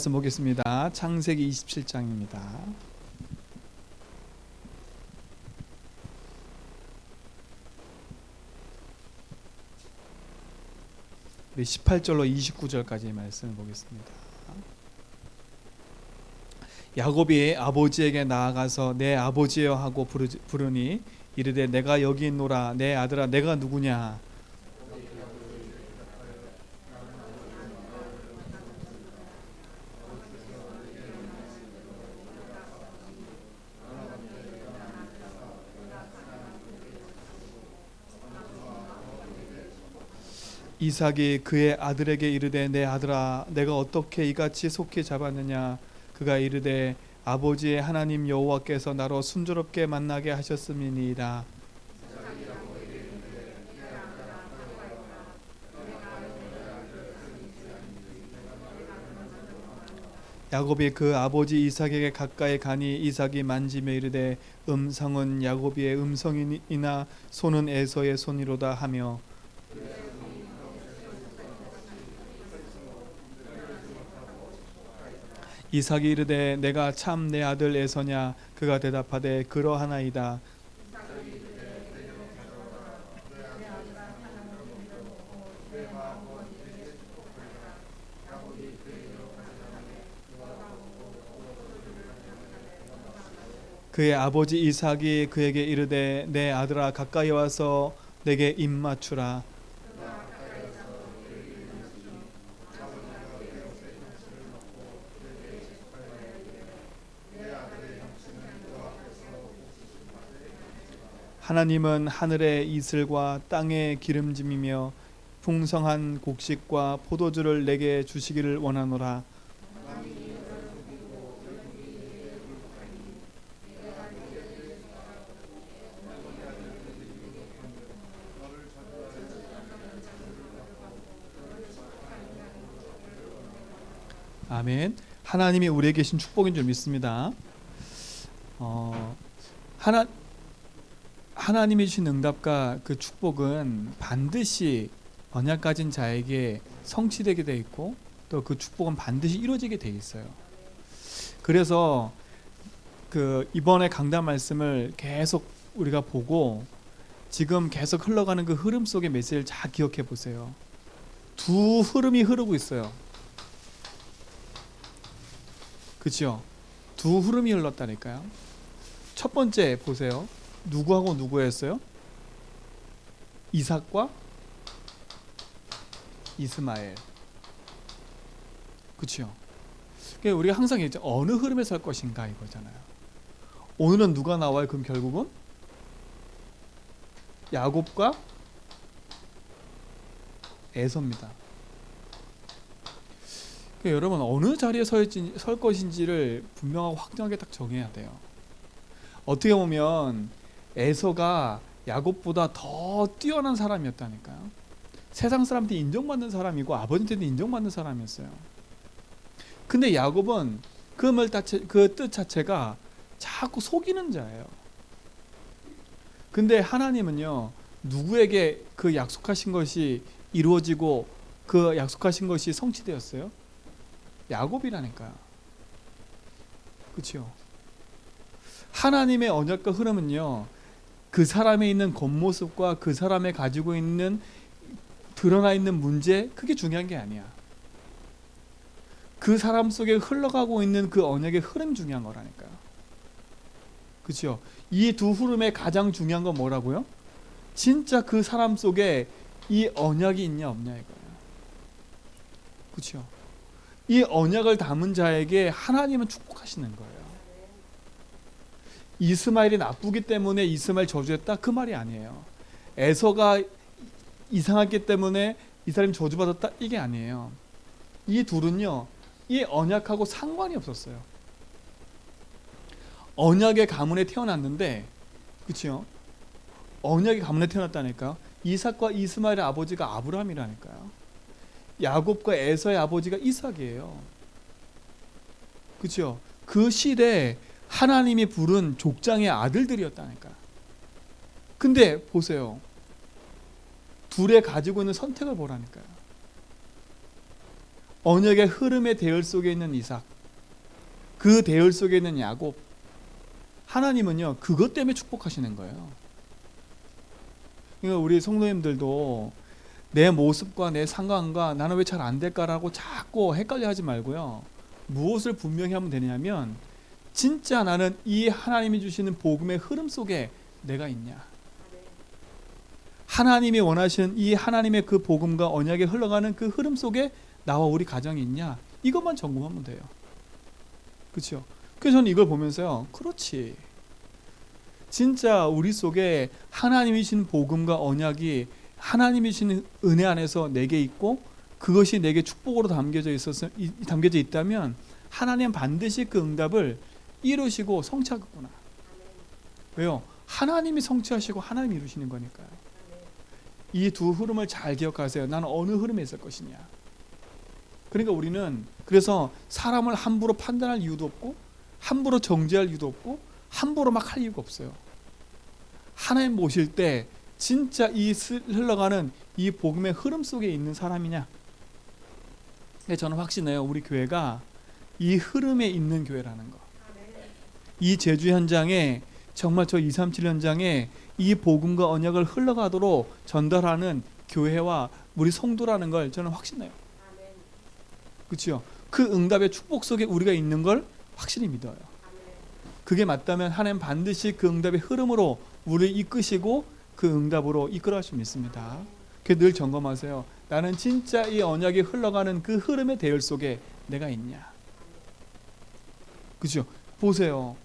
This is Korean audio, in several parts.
말씀 보겠습니다. 창세기 27장입니다. 우리 18절로 29절까지 말씀을 보겠습니다. 야곱이 아버지에게 나아가서 내 아버지여 하고 부르니 이르되 내가 여기 있노라. 내 아들아 내가 누구냐. 이삭이 그의 아들에게 이르되 내 아들아 내가 어떻게 이같이 속히 잡았느냐. 그가 이르되 아버지의 하나님 여호와께서 나로 순조롭게 만나게 하셨음이니이다. 야곱이 그 아버지 이삭에게 가까이 가니 이삭이 만지며 이르되 음성은 야곱의 음성이나 손은 에서의 손이로다 하며 이삭이 이르되 내가 참 내 아들 에서냐. 그가 대답하되 그러하나이다. 그의 아버지 이삭이 그에게 이르되 내 아들아 가까이 와서 내게 입 맞추라. 하나님은 하늘의 이슬과 땅의 기름짐이며 풍성한 곡식과 포도주를 내게 주시기를 원하노라. 아멘. 하나님이 우리에게 계신 축복인 줄 믿습니다. 하나님이 주신 응답과 그 축복은 반드시 언약 가진 자에게 성취되게 돼 있고 또 그 축복은 반드시 이루어지게 돼 있어요. 그래서 그 이번에 강단 말씀을 계속 우리가 보고 지금 계속 흘러가는 그 흐름 속의 메시지를 잘 기억해 보세요. 두 흐름이 흐르고 있어요. 그렇죠? 두 흐름이 흘렀다니까요. 첫 번째 보세요. 누구하고 누구였어요? 이삭과 이스마엘. 그렇죠? 그러니까 우리가 항상 이제 어느 흐름에 설 것인가 이거잖아요. 오늘은 누가 나와요? 그럼 결국은 야곱과 에서입니다. 그러니까 여러분 어느 자리에 설 것인지를 분명하고 확정하게 딱 정해야 돼요. 어떻게 보면 에서가 야곱보다 더 뛰어난 사람이었다니까요. 세상 사람한테 인정받는 사람이고 아버지한테도 인정받는 사람이었어요. 근데 야곱은 그 뜻 자체가 자꾸 속이는 자예요. 근데 하나님은요, 누구에게 그 약속하신 것이 이루어지고 그 약속하신 것이 성취되었어요? 야곱이라니까요. 그렇죠? 하나님의 언약과 흐름은요, 그 사람에 있는 겉모습과 그 사람의 가지고 있는 드러나 있는 문제, 그게 중요한 게 아니야. 그 사람 속에 흘러가고 있는 그 언약의 흐름 중요한 거라니까요. 그렇죠? 이 두 흐름의 가장 중요한 건 뭐라고요? 진짜 그 사람 속에 이 언약이 있냐 없냐 이거예요. 그렇죠? 이 언약을 담은 자에게 하나님은 축복하시는 거예요. 이스마엘이 나쁘기 때문에 이스마엘 저주했다? 그 말이 아니에요. 에서가 이상하기 때문에 이 사람이 저주받았다? 이게 아니에요. 이 둘은요, 이 언약하고 상관이 없었어요. 언약의 가문에 태어났는데, 그렇죠? 언약의 가문에 태어났다니까요. 이삭과 이스마엘의 아버지가 아브라함이라니까요. 야곱과 에서의 아버지가 이삭이에요. 그렇죠? 그 시대에 하나님이 부른 족장의 아들들이었다니까. 근데 보세요. 둘의 가지고 있는 선택을 보라니까요. 언약의 흐름의 대열 속에 있는 이삭, 그 대열 속에 있는 야곱, 하나님은요 그것 때문에 축복하시는 거예요. 그러니까 우리 성도님들도 내 모습과 내 상관과 나는 왜 잘 안 될까라고 자꾸 헷갈려 하지 말고요, 무엇을 분명히 하면 되냐면 진짜 나는 이 하나님이 주시는 복음의 흐름 속에 내가 있냐, 하나님이 원하시는 이 하나님의 그 복음과 언약에 흘러가는 그 흐름 속에 나와 우리 가정이 있냐, 이것만 점검하면 돼요. 그렇죠? 그래서 저는 이걸 보면서요, 그렇지, 진짜 우리 속에 하나님이 주신 복음과 언약이 하나님이 주신 은혜 안에서 내게 있고 그것이 내게 축복으로 담겨져 있다면 하나님 반드시 그 응답을 이루시고 성취하겠구나. 왜요? 하나님이 성취하시고 하나님이 이루시는 거니까요. 이 두 흐름을 잘 기억하세요. 나는 어느 흐름에 있을 것이냐. 그러니까 우리는 그래서 사람을 함부로 판단할 이유도 없고 함부로 정죄할 이유도 없고 함부로 막 할 이유가 없어요. 하나님 모실 때 진짜 이 흘러가는 이 복음의 흐름 속에 있는 사람이냐. 저는 확신해요. 우리 교회가 이 흐름에 있는 교회라는 거. 이 제주 현장에 정말 저 237 현장에 이 복음과 언약을 흘러가도록 전달하는 교회와 우리 성도라는 걸 저는 확신해요. 그렇죠? 그 응답의 축복 속에 우리가 있는 걸 확실히 믿어요. 그게 맞다면 하나님 반드시 그 응답의 흐름으로 우리를 이끄시고 그 응답으로 이끌어 갈 수 믿습니다. 늘 점검하세요. 나는 진짜 이 언약이 흘러가는 그 흐름의 대열 속에 내가 있냐. 그렇죠? 보세요.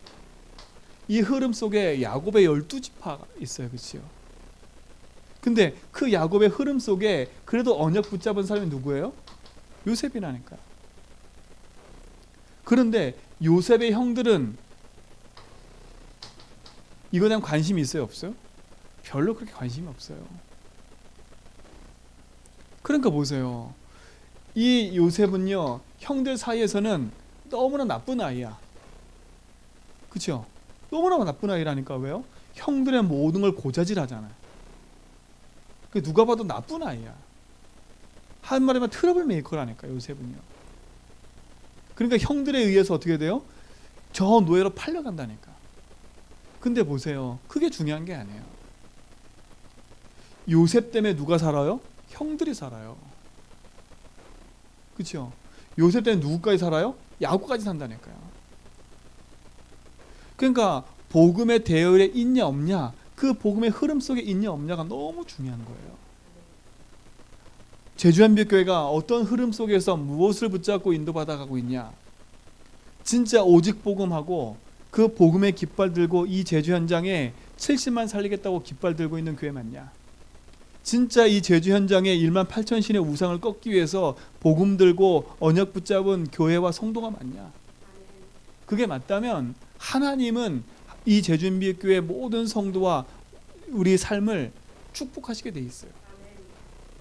이 흐름 속에 야곱의 12지파가 있어요. 그렇죠? 근데 그 야곱의 흐름 속에 그래도 언약 붙잡은 사람이 누구예요? 요셉이라니까요. 그런데 요셉의 형들은 이거에 대한 관심이 있어요? 없어요? 별로 그렇게 관심이 없어요. 그러니까 보세요. 이 요셉은요, 형들 사이에서는 너무나 나쁜 아이야. 그렇죠? 너무나 나쁜 아이라니까. 왜요? 형들의 모든 걸 고자질하잖아요. 누가 봐도 나쁜 아이야. 한 말이면 트러블 메이커라니까 요셉은요. 그러니까 형들에 의해서 어떻게 돼요? 저 노예로 팔려간다니까. 근데 보세요. 그게 중요한 게 아니에요. 요셉 때문에 누가 살아요? 형들이 살아요. 그렇죠? 요셉 때문에 누구까지 살아요? 야곱까지 산다니까요. 그러니까 복음의 대열에 있냐 없냐, 그 복음의 흐름 속에 있냐 없냐가 너무 중요한 거예요. 제주한빛교회가 어떤 흐름 속에서 무엇을 붙잡고 인도받아가고 있냐. 진짜 오직 복음하고 그 복음의 깃발 들고 이 제주 현장에 70만 살리겠다고 깃발 들고 있는 교회 맞냐. 진짜 이 제주 현장에 1만 8천 신의 우상을 꺾기 위해서 복음 들고 언약 붙잡은 교회와 성도가 맞냐. 그게 맞다면 하나님은 이 제주한빛교회 모든 성도와 우리 삶을 축복하시게 돼 있어요.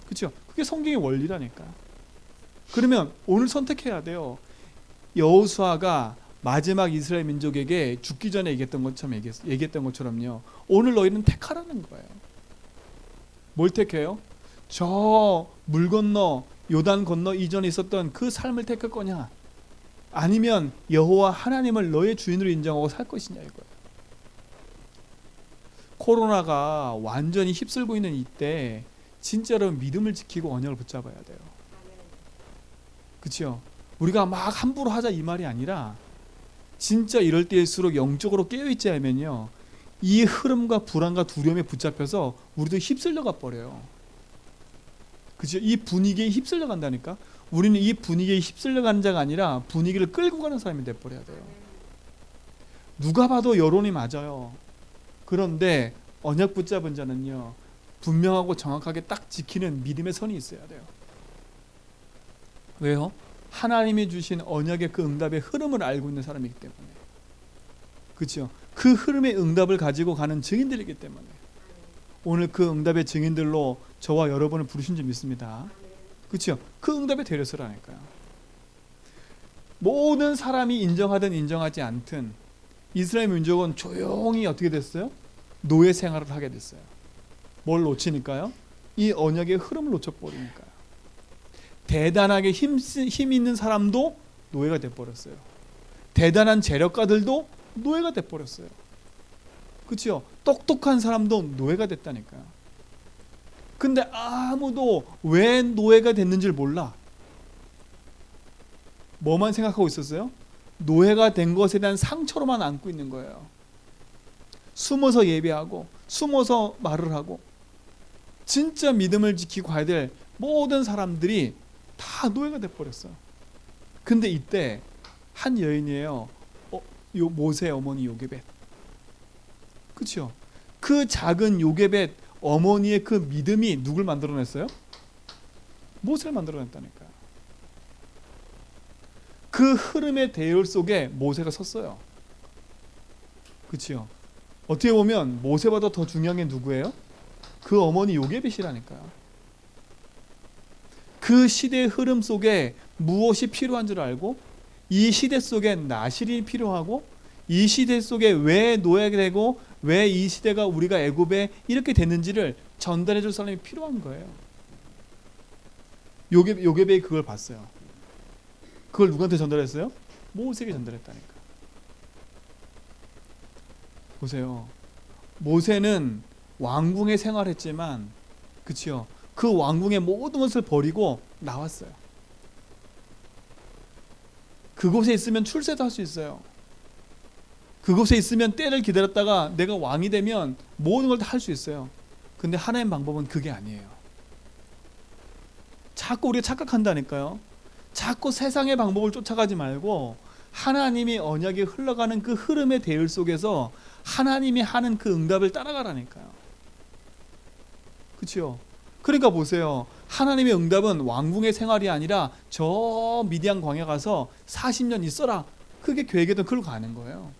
그렇죠? 그게 성경의 원리라니까. 그러면 오늘 선택해야 돼요. 여호수아가 마지막 이스라엘 민족에게 죽기 전에 얘기했던 것처럼요. 오늘 너희는 택하라는 거예요. 뭘 택해요? 저 물 건너 요단 건너 이전에 있었던 그 삶을 택할 거냐? 아니면 여호와 하나님을 너의 주인으로 인정하고 살 것이냐 이거예요. 코로나가 완전히 휩쓸고 있는 이때 진짜로 믿음을 지키고 언약을 붙잡아야 돼요. 그렇죠? 우리가 막 함부로 하자 이 말이 아니라 진짜 이럴 때일수록 영적으로 깨어있지 않으면요, 이 흐름과 불안과 두려움에 붙잡혀서 우리도 휩쓸려가 버려요. 그렇죠? 이 분위기에 휩쓸려 간다니까. 우리는 이 분위기에 휩쓸려 가는 자가 아니라 분위기를 끌고 가는 사람이 돼버려야 돼요. 누가 봐도 여론이 맞아요. 그런데 언약 붙잡은 자는요, 분명하고 정확하게 딱 지키는 믿음의 선이 있어야 돼요. 왜요? 하나님이 주신 언약의 그 응답의 흐름을 알고 있는 사람이기 때문에. 그렇죠? 그 흐름의 응답을 가지고 가는 증인들이기 때문에 오늘 그 응답의 증인들로 저와 여러분을 부르신 줄 믿습니다. 그렇죠? 그 응답의 대려서라니까요. 모든 사람이 인정하든 인정하지 않든 이스라엘 민족은 조용히 어떻게 됐어요? 노예 생활을 하게 됐어요. 뭘 놓치니까요? 이 언약의 흐름을 놓쳐버리니까요. 대단하게 힘 있는 사람도 노예가 돼버렸어요. 대단한 재력가들도 노예가 돼버렸어요. 그렇죠? 똑똑한 사람도 노예가 됐다니까요. 근데 아무도 왜 노예가 됐는지를 몰라. 뭐만 생각하고 있었어요? 노예가 된 것에 대한 상처로만 안고 있는 거예요. 숨어서 예배하고 숨어서 말을 하고 진짜 믿음을 지키고 가야 될 모든 사람들이 다 노예가 돼버렸어요. 근데 이때 한 여인이에요. 요 모세 어머니 요게벳. 그렇죠? 그 작은 요게벳 어머니의 그 믿음이 누굴 만들어냈어요? 모세를 만들어냈다니까요. 그 흐름의 대열 속에 모세가 섰어요. 그렇죠? 어떻게 보면 모세보다 더 중요한 게 누구예요? 그 어머니 요게벳이라니까요. 그 시대의 흐름 속에 무엇이 필요한 줄 알고 이 시대 속에 나실이 필요하고 이 시대 속에 왜 노예가 되고 왜 이 시대가 우리가 애굽에 이렇게 됐는지를 전달해 줄 사람이 필요한 거예요. 요게벳이 그걸 봤어요. 그걸 누구한테 전달했어요? 모세에게 전달했다니까. 보세요. 모세는 왕궁에 생활했지만 그치요? 그 왕궁의 모든 것을 버리고 나왔어요. 그곳에 있으면 출세도 할 수 있어요. 그곳에 있으면 때를 기다렸다가 내가 왕이 되면 모든 걸 다 할 수 있어요. 근데 하나님 방법은 그게 아니에요. 자꾸 우리가 착각한다니까요. 자꾸 세상의 방법을 쫓아가지 말고 하나님이 언약이 흘러가는 그 흐름의 대열 속에서 하나님이 하는 그 응답을 따라가라니까요. 그렇죠? 그러니까 보세요. 하나님의 응답은 왕궁의 생활이 아니라 저 미디안 광야 가서 40년 있어라. 그게 계획이던 그걸로 가는 거예요.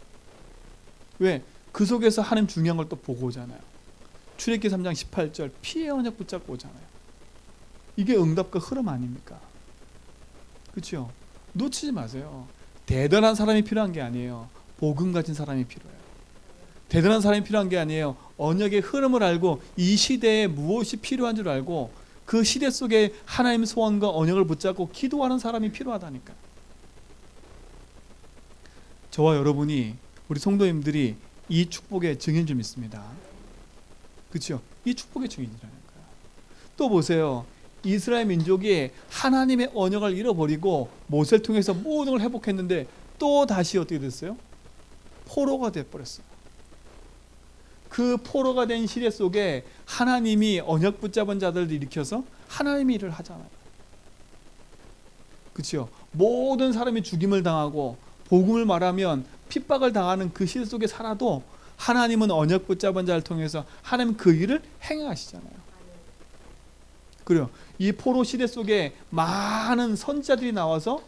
왜? 그 속에서 하나님 중요한 걸 또 보고 오잖아요. 출애굽기 3장 18절 피의 언약 붙잡고 오잖아요. 이게 응답과 흐름 아닙니까? 그렇죠? 놓치지 마세요. 대단한 사람이 필요한 게 아니에요. 복음 가진 사람이 필요해요. 대단한 사람이 필요한 게 아니에요. 언약의 흐름을 알고 이 시대에 무엇이 필요한 줄 알고 그 시대 속에 하나님의 소원과 언약을 붙잡고 기도하는 사람이 필요하다니까. 저와 여러분이 우리 성도님들이 이 축복의 증인 줄 믿습니다. 그렇죠? 이 축복의 증인이라니까요. 또 보세요. 이스라엘 민족이 하나님의 언약을 잃어버리고 모세를 통해서 모든 걸 회복했는데 또 다시 어떻게 됐어요? 포로가 돼버렸어요. 그 포로가 된 시대 속에 하나님이 언약 붙잡은 자들을 일으켜서 하나님의 일을 하잖아요. 그렇죠? 모든 사람이 죽임을 당하고 복음을 말하면 핍박을 당하는 그 시대 속에 살아도 하나님은 언약 붙잡은 자를 통해서 하나님 그 일을 행하시잖아요. 그래요. 이 포로 시대 속에 많은 선지자들이 나와서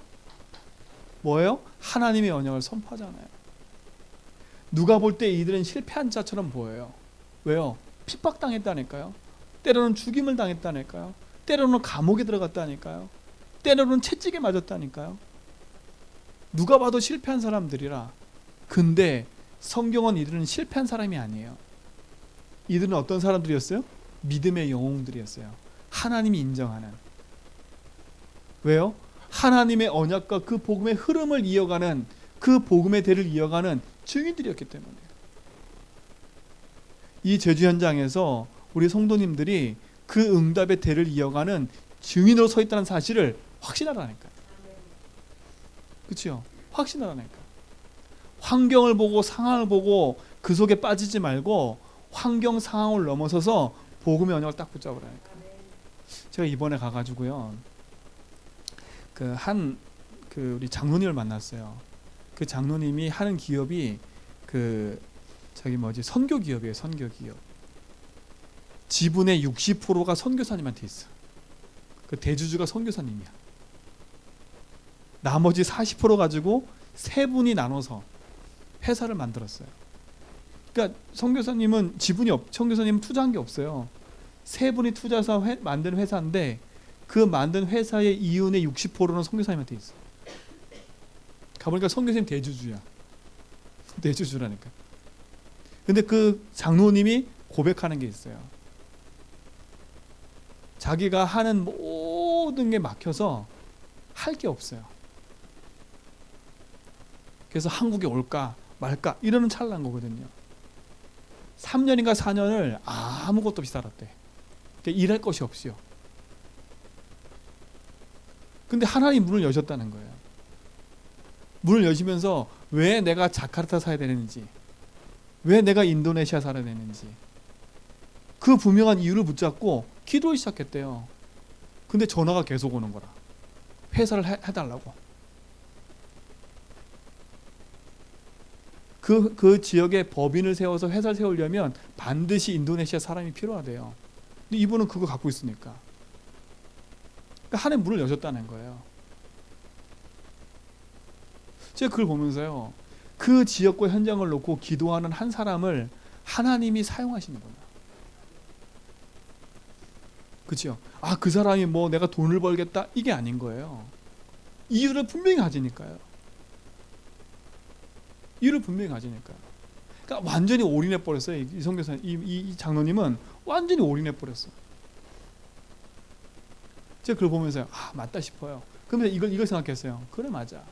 뭐예요? 하나님의 언약을 선포하잖아요. 누가 볼 때 이들은 실패한 자처럼 보여요. 왜요? 핍박당했다니까요. 때로는 죽임을 당했다니까요. 때로는 감옥에 들어갔다니까요. 때로는 채찍에 맞았다니까요. 누가 봐도 실패한 사람들이라. 근데 성경은 이들은 실패한 사람이 아니에요. 이들은 어떤 사람들이었어요? 믿음의 영웅들이었어요. 하나님이 인정하는. 왜요? 하나님의 언약과 그 복음의 흐름을 이어가는, 그 복음의 대를 이어가는 증인들이었기 때문에. 이 제주 현장에서 우리 성도님들이 그 응답의 대를 이어가는 증인으로 서 있다는 사실을 확신하라니까요. 그렇죠? 확신하라니까. 환경을 보고 상황을 보고 그 속에 빠지지 말고 환경 상황을 넘어서서 복음의 언약을 딱 붙잡으라니까. 제가 이번에 가가지고요, 우리 장로님을 만났어요. 그 장로님이 하는 기업이 선교 기업이에요. 선교 기업. 지분의 60%가 선교사님한테 있어. 그 대주주가 선교사님이야. 나머지 40% 가지고 세 분이 나눠서 회사를 만들었어요. 그러니까 선교사님은 선교사님은 투자한 게 없어요. 세 분이 투자해서 만든 회사인데 그 만든 회사의 이윤의 60%는 선교사님한테 있어. 가보니까 선교사님 대주주야. 대주주라니까. 근데 그 장로님이 고백하는 게 있어요. 자기가 하는 모든 모든 게 막혀서 할 게 없어요. 그래서 한국에 올까 말까 이러는 찰나인 거거든요. 3년인가 4년을 아무것도 없이 살았대. 그러니까 일할 것이 없어요. 근데 하나님 문을 여셨다는 거예요. 문을 여시면서 왜 내가 자카르타 살아야 되는지, 왜 내가 인도네시아 살아야 되는지 그 분명한 이유를 붙잡고 기도를 시작했대요. 근데 전화가 계속 오는 거라. 회사를 해달라고. 그 지역에 법인을 세워서 회사를 세우려면 반드시 인도네시아 사람이 필요하대요. 근데 이분은 그거 갖고 있으니까. 그러니까 하나님 문을 여셨다는 거예요. 제가 그걸 보면서요, 그 지역과 현장을 놓고 기도하는 한 사람을 하나님이 사용하시는구나. 그렇죠? 아, 그 사람이 뭐 내가 돈을 벌겠다 이게 아닌 거예요. 이유를 분명히 가지니까요. 이유를 분명히 가지니까요. 그러니까 완전히 올인해 버렸어요. 이 선교사, 이 장로님은 완전히 올인해 버렸어. 제가 그걸 보면서요, 아, 맞다 싶어요. 그러면서 이걸 생각했어요. 그래, 맞아.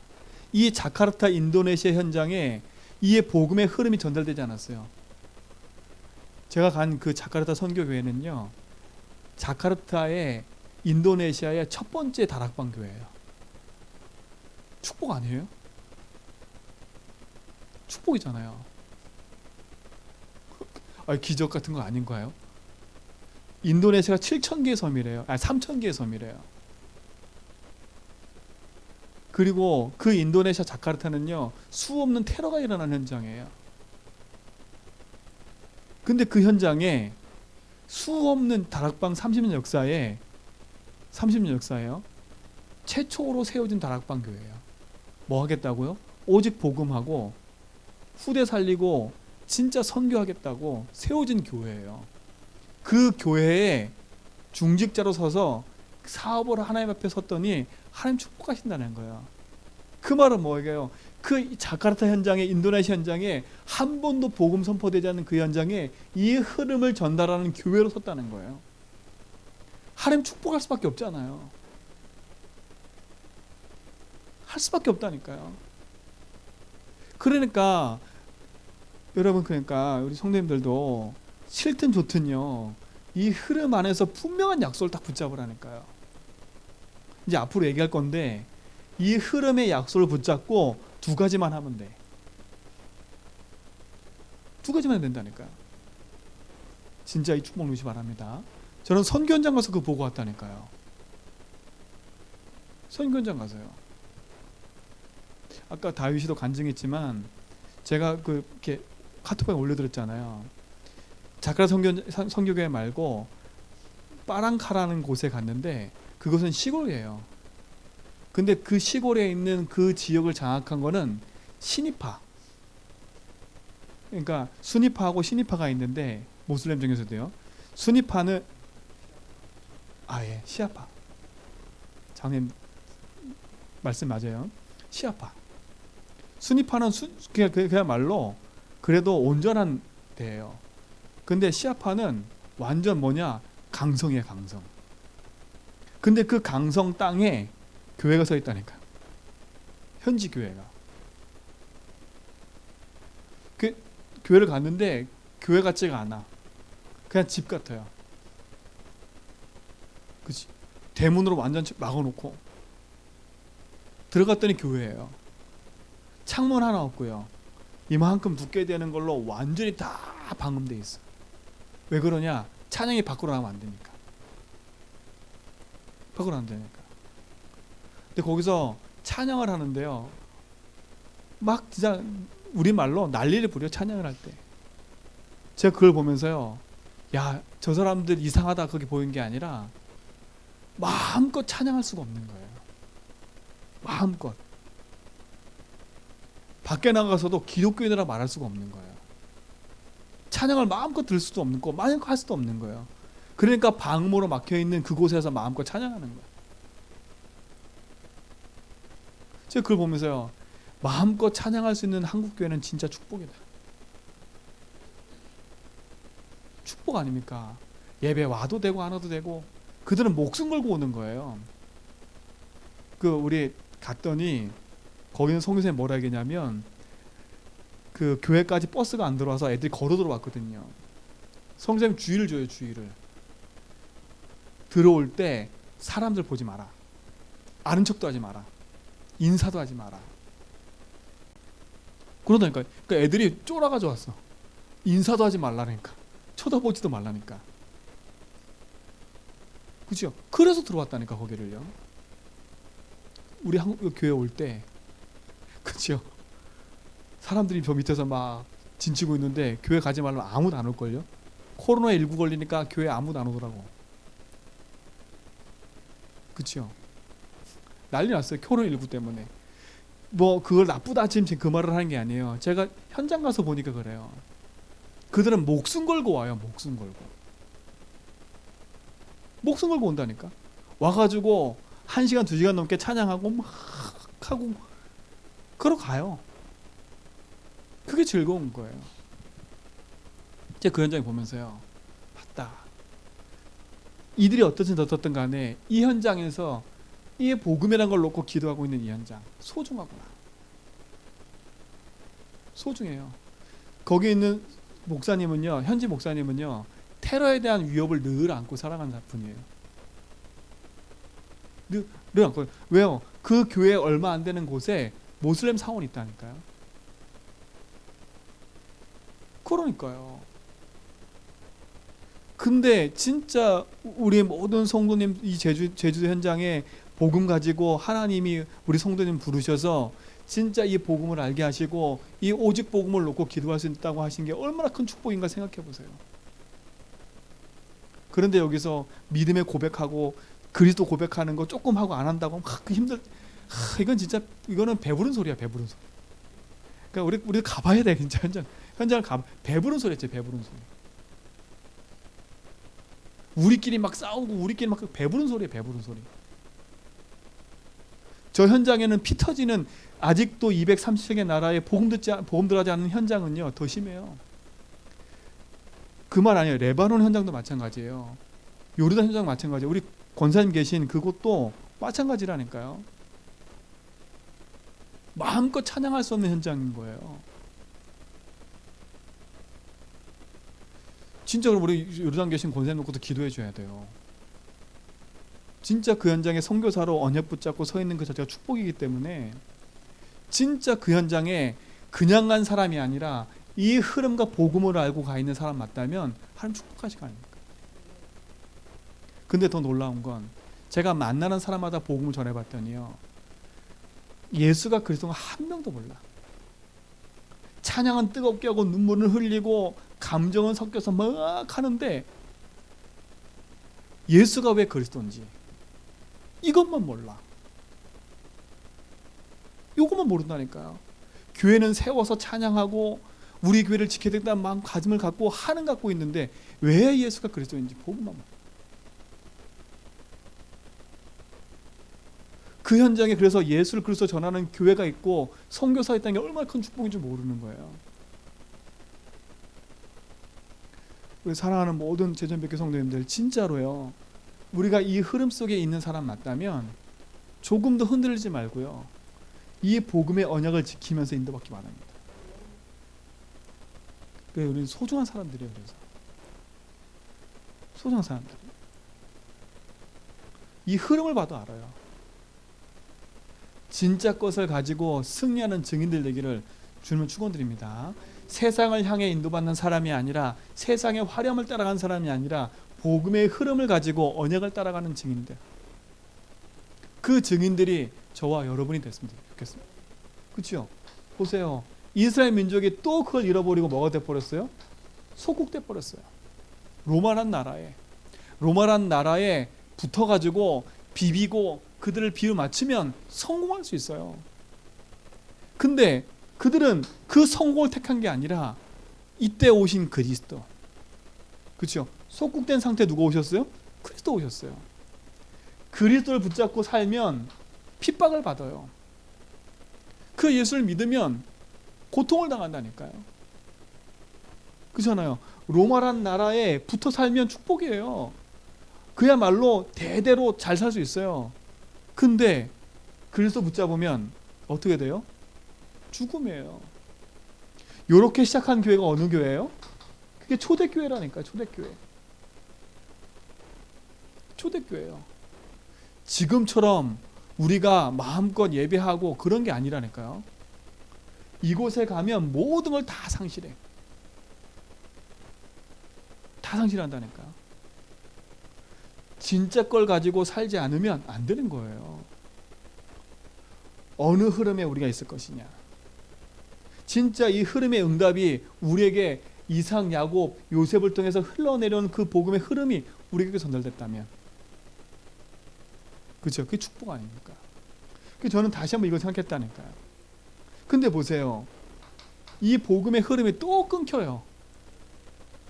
이 자카르타 인도네시아 현장에 이의 복음의 흐름이 전달되지 않았어요. 제가 간 그 자카르타 선교교회는요, 자카르타의 인도네시아의 첫 번째 다락방 교회예요. 축복 아니에요? 축복이잖아요. 아니, 기적 같은 거 아닌가요? 인도네시아가 7,000개의 섬이래요. 아니, 3,000개의 섬이래요. 그리고 그 인도네시아 자카르타는요, 수 없는 테러가 일어나는 현장이에요. 근데 그 현장에 수 없는 다락방 30년 역사에 30년 역사예요. 최초로 세워진 다락방 교회예요. 뭐 하겠다고요? 오직 복음하고 후대 살리고 진짜 선교하겠다고 세워진 교회예요. 그 교회에 중직자로 서서 사업을 하나님 앞에 섰더니 하나님 축복하신다는 거예요. 그 말은 뭐예요? 그 자카르타 현장에, 인도네시아 현장에 한 번도 복음 선포되지 않는 그 현장에 이 흐름을 전달하는 교회로 섰다는 거예요. 하나님 축복할 수밖에 없잖아요. 할 수밖에 없다니까요. 그러니까 여러분, 그러니까 우리 성도님들도 싫든 좋든요, 이 흐름 안에서 분명한 약속을 딱 붙잡으라니까요. 이제 앞으로 얘기할 건데 이 흐름의 약속을 붙잡고 두 가지만 하면 돼. 두 가지만 하면 된다니까요. 진짜 이 축복 누리시 바랍니다. 저는 선교 현장 가서 그거 보고 왔다니까요. 선교 현장 가서요. 아까 다윗이도 간증했지만 제가 이렇게 카톡방에 올려드렸잖아요. 자카르타 선교교회 말고 빠랑카라는 곳에 갔는데 그곳은 시골이에요. 근데 그 시골에 있는 그 지역을 장악한 거는 시니파. 그러니까 수니파하고 시니파가 있는데 모슬렘 중에서도요. 수니파는 시아파. 장님 말씀 맞아요. 시아파. 수니파는 그야말로 그래도 온전한 데예요. 근데 시아파는 완전 뭐냐? 강성이에요, 강성. 근데 그 강성 땅에 교회가 서 있다니까요. 현지 교회가. 그 교회를 갔는데 교회 같지가 않아. 그냥 집 같아요. 그치? 대문으로 완전 막아놓고 들어갔더니 교회예요. 창문 하나 없고요. 이만큼 두께 되는 걸로 완전히 다 방음돼 있어. 왜 그러냐? 찬양이 밖으로 나가면 안 되니까. 밖으로 안 되니까. 근데 거기서 찬양을 하는데요, 막 진짜 우리말로 난리를 부려, 찬양을 할 때. 제가 그걸 보면서요, 야, 저 사람들 이상하다 그렇게 보인 게 아니라 마음껏 찬양할 수가 없는 거예요. 마음껏. 밖에 나가서도 기독교인이라 말할 수가 없는 거예요. 찬양을 마음껏 들을 수도 없는 거, 마음껏 할 수도 없는 거예요. 그러니까 방음으로 막혀있는 그곳에서 마음껏 찬양하는 거예요. 제가 그걸 보면서요, 마음껏 찬양할 수 있는 한국교회는 진짜 축복이다. 축복 아닙니까? 예배 와도 되고 안 와도 되고, 그들은 목숨 걸고 오는 거예요. 그 우리 갔더니 거기는 성교사님 뭐라 얘기냐면 그 교회까지 버스가 안 들어와서 애들이 걸어 들어왔거든요. 성교사님 주의를 줘요. 주의를. 들어올 때 사람들 보지 마라. 아는 척도 하지 마라. 인사도 하지 마라. 그러다니까. 그러니까 애들이 쫄아가지고 왔어. 인사도 하지 말라니까. 쳐다보지도 말라니까. 그죠? 그래서 들어왔다니까 거기를요. 우리 한국 교회 올 때, 그죠? 사람들이 저 밑에서 막 진치고 있는데 교회 가지 말라면 아무도 안 올걸요? 코로나19 걸리니까 교회 아무도 안 오더라고. 그죠? 난리 났어요. 코로나19 때문에. 뭐 그걸 나쁘다 지금 그 말을 하는 게 아니에요. 제가 현장 가서 보니까 그래요. 그들은 목숨 걸고 와요. 목숨 걸고. 목숨 걸고 온다니까. 와가지고 1시간 2시간 넘게 찬양하고 막 하고 그러고 가요. 그게 즐거운 거예요. 제가 그 현장에 보면서요. 맞다. 이들이 어떻든 간에 이 현장에서 이 복음이라는 걸 놓고 기도하고 있는 이 현장 소중하구나. 소중해요. 거기 있는 목사님은요, 현지 목사님은요, 테러에 대한 위협을 늘 안고 살아가는 분이에요. 늘 안고. 왜요? 그 교회 얼마 안 되는 곳에 모슬렘 사원이 있다니까요. 그러니까요. 근데 진짜 우리 모든 성도님 이 제주도 현장에 복음 가지고 하나님이 우리 성도님 부르셔서 진짜 이 복음을 알게 하시고 이 오직 복음을 놓고 기도할 수 있다고 하신 게 얼마나 큰 축복인가 생각해 보세요. 그런데 여기서 믿음의 고백하고 그리스도 고백하는 거 조금 하고 안 한다고 막 이건 진짜 이거는 배부른 소리야. 배부른 소리. 그러니까 우리 가봐야 돼. 진짜 현장을 배부른 소리였지. 배부른 소리. 우리끼리 막 싸우고 우리끼리 막 배부른 소리야. 배부른 소리. 저 현장에는 피 터지는 아직도 230개 나라에 복음 들어가지 않는 현장은요 더 심해요. 그 말 아니에요. 레바논 현장도 마찬가지예요. 요르단 현장 마찬가지예요. 우리 권사님 계신 그곳도 마찬가지라니까요. 마음껏 찬양할 수 없는 현장인 거예요. 진짜 우리 요르단 계신 권사님 놓고도 기도해 줘야 돼요. 진짜 그 현장에 선교사로 언약 붙잡고 서 있는 그 자체가 축복이기 때문에 진짜 그 현장에 그냥 간 사람이 아니라 이 흐름과 복음을 알고 가 있는 사람 맞다면 하나님 축복하실 거 아닙니까? 근데 더 놀라운 건 제가 만나는 사람마다 복음을 전해봤더니요, 예수가 그리스도가 한 명도 몰라. 찬양은 뜨겁게 하고 눈물을 흘리고 감정은 섞여서 막 하는데 예수가 왜 그리스도인지 이것만 몰라. 이것만 모른다니까요. 교회는 세워서 찬양하고 우리 교회를 지켜야 된다는 마음가짐을 갖고 있는데 왜 예수가 그리스도인지 복음만 몰라. 그 현장에 그래서 예수를 그리스도 전하는 교회가 있고 선교사 있다는 게 얼마나 큰 축복인지 모르는 거예요. 우리 사랑하는 모든 제전백교 성도님들, 진짜로요, 우리가 이 흐름 속에 있는 사람 맞다면 조금도 흔들리지 말고요, 이 복음의 언약을 지키면서 인도받기 바랍니다. 그래서 우리는 소중한 사람들이에요. 그래서 소중한 사람들, 이 흐름을 봐도 알아요. 진짜 것을 가지고 승리하는 증인들 되기를 주님은 축원드립니다. 세상을 향해 인도받는 사람이 아니라, 세상의 화려함을 따라가는 사람이 아니라 복음의 흐름을 가지고 언약을 따라가는 증인들, 그 증인들이 저와 여러분이 됐으면 좋겠습니다. 그렇죠? 보세요. 이스라엘 민족이 또 그걸 잃어버리고 뭐가 돼버렸어요? 소국 돼버렸어요. 로마란 나라에 붙어가지고 비비고 그들을 비유 맞추면 성공할 수 있어요. 근데 그들은 그 성공을 택한 게 아니라 이때 오신 그리스도, 그렇죠? 속국된 상태 누가 오셨어요? 그리스도 오셨어요. 그리스도를 붙잡고 살면 핍박을 받아요. 그 예수를 믿으면 고통을 당한다니까요. 그렇잖아요. 로마란 나라에 붙어 살면 축복이에요. 그야말로 대대로 잘 살 수 있어요. 근데 그리스도 붙잡으면 어떻게 돼요? 죽음이에요. 요렇게 시작한 교회가 어느 교회예요? 그게 초대교회라니까요. 초대교회. 초대교회예요. 지금처럼 우리가 마음껏 예배하고 그런 게 아니라니까요. 이곳에 가면 모든 걸 다 상실해. 다 상실한다니까. 진짜 걸 가지고 살지 않으면 안 되는 거예요. 어느 흐름에 우리가 있을 것이냐. 진짜 이 흐름의 응답이 우리에게 이삭, 야곱, 요셉을 통해서 흘러내려온 그 복음의 흐름이 우리에게 전달됐다면, 그렇죠? 그게 축복 아닙니까? 저는 다시 한번 이걸 생각했다니까요. 근데 보세요. 이 복음의 흐름이 또 끊겨요.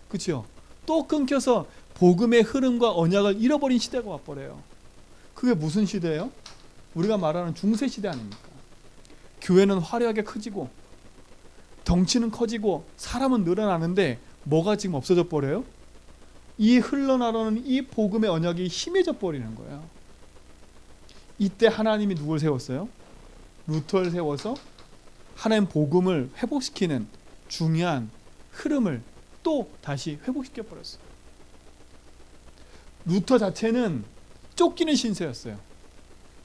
그렇죠? 또 끊겨서 복음의 흐름과 언약을 잃어버린 시대가 와버려요. 그게 무슨 시대예요? 우리가 말하는 중세 시대 아닙니까? 교회는 화려하게 커지고 덩치는 커지고 사람은 늘어나는데 뭐가 지금 없어져 버려요? 이 흘러나오는 이 복음의 언약이 희미해져 버리는 거예요. 이때 하나님이 누굴 세웠어요? 루터를 세워서 하나님 복음을 회복시키는 중요한 흐름을 또 다시 회복시켜 버렸어요. 루터 자체는 쫓기는 신세였어요.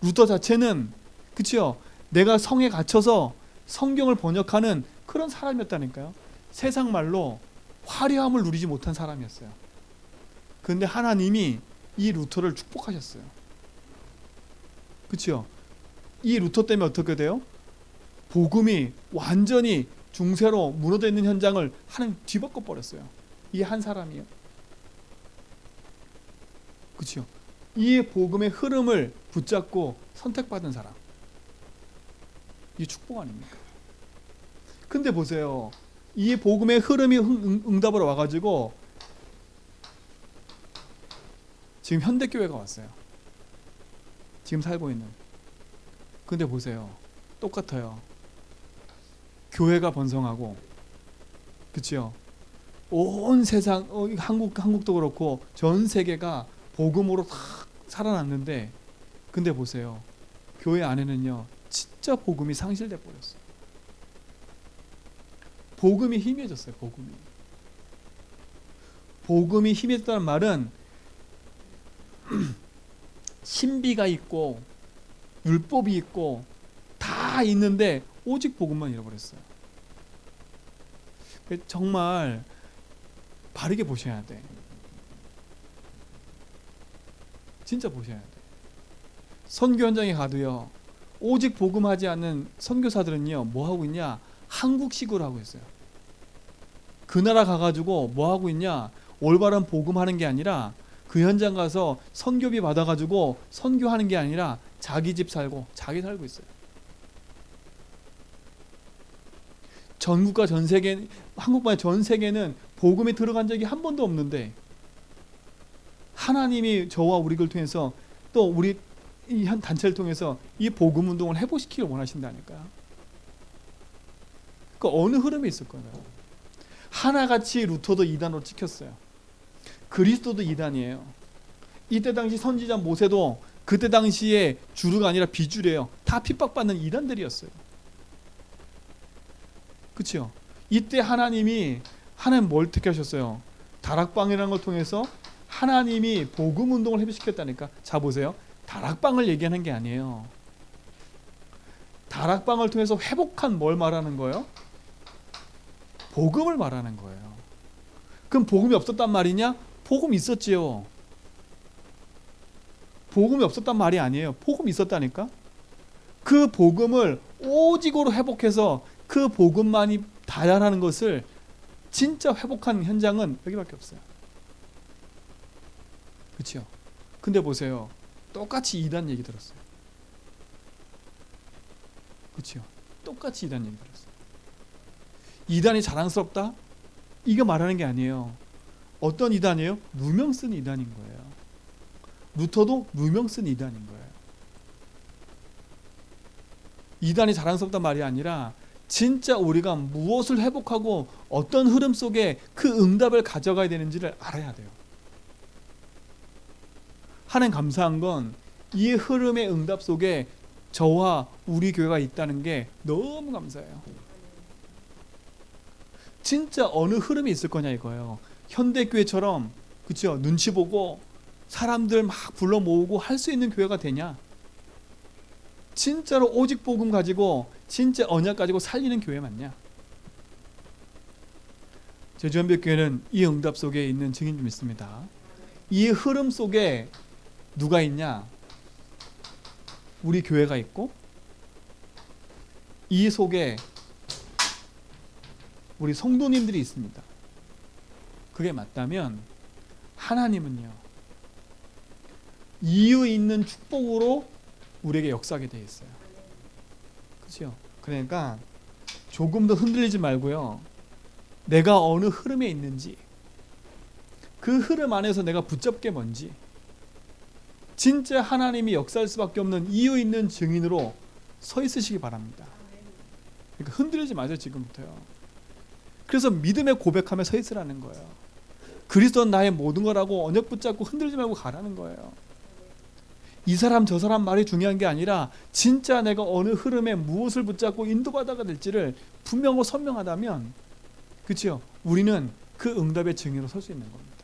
루터 자체는, 그치요? 내가 성에 갇혀서 성경을 번역하는 그런 사람이었다니까요. 세상 말로 화려함을 누리지 못한 사람이었어요. 그런데 하나님이 이 루터를 축복하셨어요. 그치요? 이 루터 때문에 어떻게 돼요? 복음이 완전히 중세로 무너져 있는 현장을 하나님 뒤바꿔 버렸어요. 이 한 사람이요. 그치요? 이 복음의 흐름을 붙잡고 선택받은 사람. 이 축복 아닙니까? 근데 보세요. 이 복음의 흐름이 응답으로 와가지고 지금 현대교회가 왔어요. 지금 살고 있는. 근데 보세요. 똑같아요. 교회가 번성하고, 그치요? 온 세상, 한국도 그렇고 전 세계가 복음으로 다 살아났는데, 근데 보세요. 교회 안에는요, 진짜 복음이 상실돼 버렸어요. 복음이 희미해졌어요. 복음이 희미해졌다는 말은 신비가 있고 율법이 있고 다 있는데 오직 복음만 잃어버렸어요. 정말 바르게 보셔야 돼. 진짜 보셔야 돼. 선교 현장에 가도요, 오직 복음하지 않는 선교사들은요, 뭐 하고 있냐? 한국식으로 하고 있어요. 그 나라 가가지고 뭐 하고 있냐? 올바른 복음하는 게 아니라 그 현장 가서 선교비 받아가지고 선교하는 게 아니라 자기 집 살고 자기 살고 있어요. 전국과 전 세계, 한국과 전 세계는 복음이 들어간 적이 한 번도 없는데 하나님이 저와 우리를 통해서 또 우리 이 한 단체를 통해서 이 복음 운동을 회복시키길 원하신다니까요. 그 어느 흐름에 있을 거예요. 하나같이 루터도 이단으로 찍혔어요. 그리스도도 이단이에요. 이때 당시 선지자 모세도 그때 당시에 주류가 아니라 비주류예요. 다 핍박받는 이단들이었어요. 그렇죠? 이때 하나님 뭘 택하셨어요? 다락방이라는 걸 통해서 하나님이 복음 운동을 회복시켰다니까. 자 보세요. 다락방을 얘기하는 게 아니에요. 다락방을 통해서 회복한 뭘 말하는 거예요? 복음을 말하는 거예요. 그럼 복음이 없었단 말이냐? 복음 있었지요. 복음이 없었단 말이 아니에요. 복음이 있었다니까. 그 복음을 오직으로 회복해서 그 복음만이 다야라는 것을 진짜 회복한 현장은 여기밖에 없어요. 그렇죠? 근데 보세요. 똑같이 이단 얘기 들었어요. 그렇죠? 똑같이 이단 얘기 들었어요. 이단이 자랑스럽다? 이거 말하는 게 아니에요. 어떤 이단이에요? 누명 쓴 이단인 거예요. 루터도 누명 쓴 이단인 거예요. 이단이 자랑스럽단 말이 아니라 진짜 우리가 무엇을 회복하고 어떤 흐름 속에 그 응답을 가져가야 되는지를 알아야 돼요. 하나님 감사한 건 이 흐름의 응답 속에 저와 우리 교회가 있다는 게 너무 감사해요. 진짜 어느 흐름이 있을 거냐 이거예요. 현대교회처럼 그렇죠? 눈치 보고 사람들 막 불러 모으고 할 수 있는 교회가 되냐? 진짜로 오직 복음 가지고 진짜 언약 가지고 살리는 교회 맞냐? 제주현백교회는 이 응답 속에 있는 증인 좀 있습니다. 이 흐름 속에 누가 있냐? 우리 교회가 있고 이 속에 우리 성도님들이 있습니다. 그게 맞다면 하나님은요, 이유 있는 축복으로 우리에게 역사하게 되어 있어요. 그렇죠? 그러니까 조금 더 흔들리지 말고요, 내가 어느 흐름에 있는지, 그 흐름 안에서 내가 붙잡게 뭔지, 진짜 하나님이 역사할 수밖에 없는 이유 있는 증인으로 서 있으시기 바랍니다. 그러니까 흔들리지 마세요, 지금부터요. 그래서 믿음의 고백하며 서 있으라는 거예요. 그리스도는 나의 모든 거라고 언약 붙잡고 흔들지 말고 가라는 거예요. 이 사람 저 사람 말이 중요한 게 아니라 진짜 내가 어느 흐름에 무엇을 붙잡고 인도받아가 될지를 분명하고 선명하다면, 그렇죠? 우리는 그 응답의 증인으로 설 수 있는 겁니다.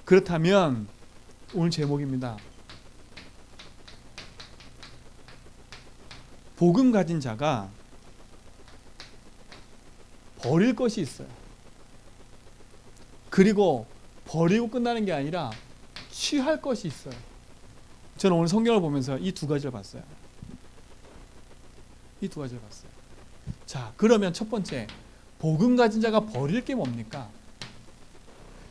그렇다면 오늘 제목입니다. 복음 가진 자가 버릴 것이 있어요. 그리고 버리고 끝나는 게 아니라 취할 것이 있어요. 저는 오늘 성경을 보면서 이 두 가지를 봤어요. 이 두 가지를 봤어요. 자, 그러면 첫 번째, 복음 가진 자가 버릴 게 뭡니까?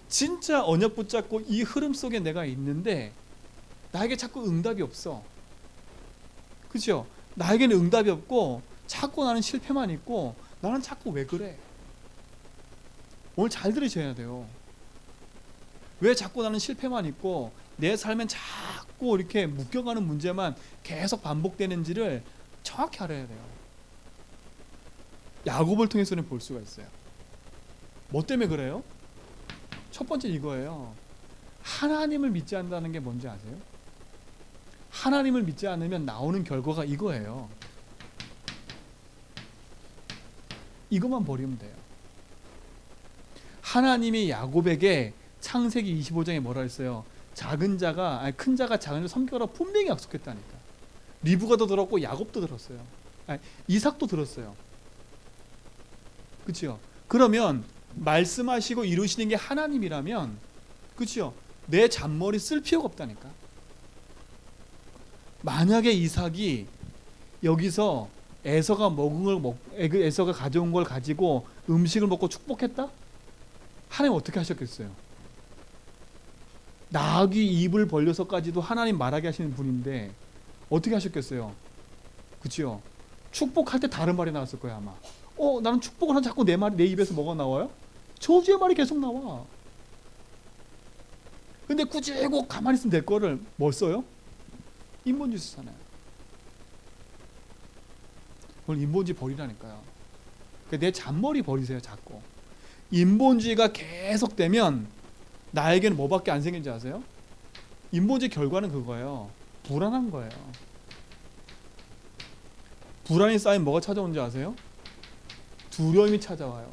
진짜 언약 붙잡고 이 흐름 속에 내가 있는데 나에게 자꾸 응답이 없어. 그렇죠? 나에게는 응답이 없고 자꾸 나는 실패만 있고 나는 자꾸 왜 그래? 오늘 잘 들으셔야 돼요. 왜 자꾸 나는 실패만 있고 내 삶엔 자꾸 이렇게 묶여가는 문제만 계속 반복되는지를 정확히 알아야 돼요. 야곱을 통해서는 볼 수가 있어요. 뭐 때문에 그래요? 첫 번째 이거예요. 하나님을 믿지 않는다는 게 뭔지 아세요? 하나님을 믿지 않으면 나오는 결과가 이거예요. 이것만 버리면 돼요. 하나님이 야곱에게 창세기 25장에 뭐라 했어요? 큰 자가 작은 자를 섬겨라 분명히 약속했다니까. 리브가도 들었고 야곱도 들었어요. 이삭도 들었어요. 그렇죠? 그러면 말씀하시고 이루시는 게 하나님이라면, 그렇죠? 내 잔머리 쓸 필요가 없다니까. 만약에 이삭이 여기서 에서가 가져온 걸 가지고 음식을 먹고 축복했다? 하나님 어떻게 하셨겠어요? 나귀 입을 벌려서까지도 하나님 말하게 하시는 분인데 어떻게 하셨겠어요? 그렇죠? 축복할 때 다른 말이 나왔을 거야 아마. 나는 축복을 하면 자꾸 내 입에서 뭐가 나와요? 저주의 말이 계속 나와. 근데 꾸짖고 가만히 있으면 될 거를 뭘 써요? 인본주의 쓰잖아요. 그걸 인본주의 버리라니까요. 그러니까 내 잔머리 버리세요 자꾸. 인본주의가 계속되면 나에게는 뭐밖에 안 생긴지 아세요? 인본주의 결과는 그거예요. 불안한 거예요. 불안이 쌓이면 뭐가 찾아오는지 아세요? 두려움이 찾아와요.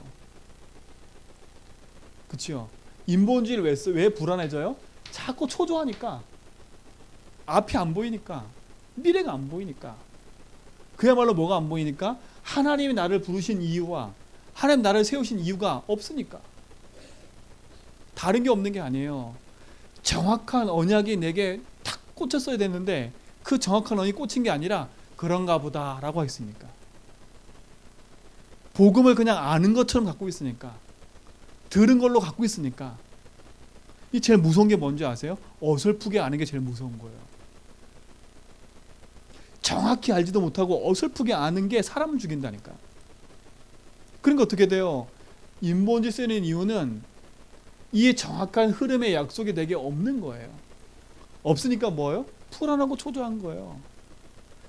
그치요? 인본주의를 왜 불안해져요? 자꾸 초조하니까, 앞이 안 보이니까, 미래가 안 보이니까. 그야말로 뭐가 안 보이니까? 하나님이 나를 부르신 이유와 하나님 나를 세우신 이유가 없으니까. 다른 게 없는 게 아니에요. 정확한 언약이 내게 탁 꽂혔어야 됐는데 그 정확한 언약이 꽂힌 게 아니라 그런가 보다 라고 했으니까. 복음을 그냥 아는 것처럼 갖고 있으니까, 들은 걸로 갖고 있으니까. 이 제일 무서운 게 뭔지 아세요? 어설프게 아는 게 제일 무서운 거예요. 정확히 알지도 못하고 어설프게 아는 게 사람을 죽인다니까. 그러니까 어떻게 돼요? 인본주의 쓰는 이유는 이 정확한 흐름의 약속이 내게 없는 거예요. 없으니까 뭐예요? 불안하고 초조한 거예요.